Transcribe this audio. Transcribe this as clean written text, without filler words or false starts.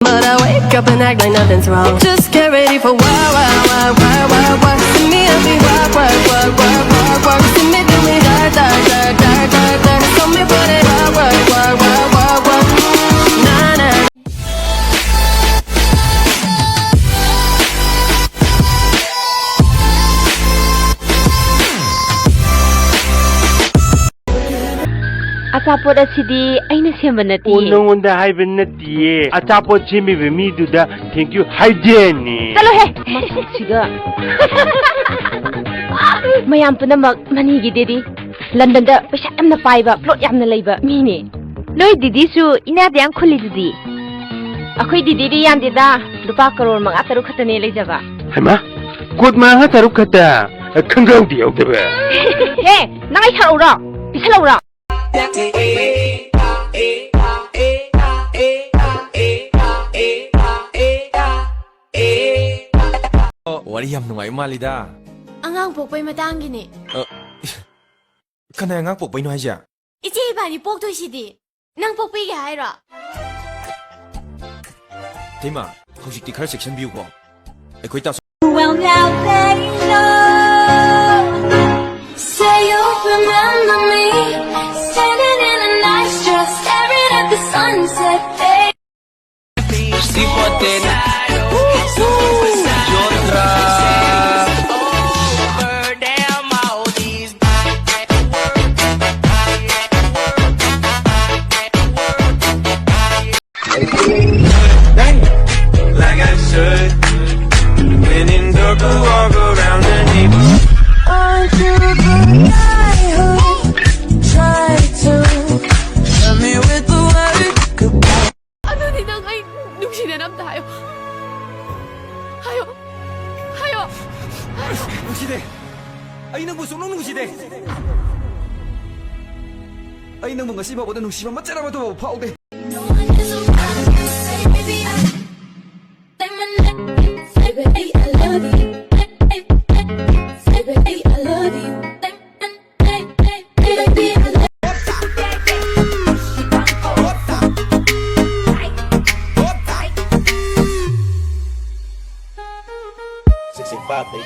But I wake up and act like nothing's wrong. Just get ready for what. See me and me work. See me do me dirt. So me put it work. Nah, nah. Achapot asidi aina semba nati. Unong hai benati. Achapot chimi bemi duda. Thank you. Hi Jenny. Chalo he. Siga. Mayam punamak mani gi dedi. London da paisa yamna paiba, plot yamna leiba mini. Noi didi su ina da yang khuli didi. Akhoi didi ri yam dida. Lupa crore manga taru khatane leijaba. Hema. Kod ma ha taru khata. Khangau di yaw daba. He, nai tharura. Pisalaura. Wari yam nungai malida. Angang pokpay matangini. Kana angang pokpay no haja. Ichi ibani poktoy sidi. Nang pokpay ga haira. Tema, hojikti khara section view ko. Ekoi ta. Well now they know. Say you remember me. Standing in a nice dress, staring at the sunset. Si poten like I should. When in dark, I walk around the neighborhood. Onto the neighborhood, try to Love me with the word goodbye. ano din ang ay nung sinanap tayo. Hayo. Nungshide. Ay nang busong nung nungshide. Ay nang mga siba boda nungsiba matara ba to paude. No one is around to say baby say my name, say baby I love you. Say baby I love you. Say baby I love you. Sexy baby.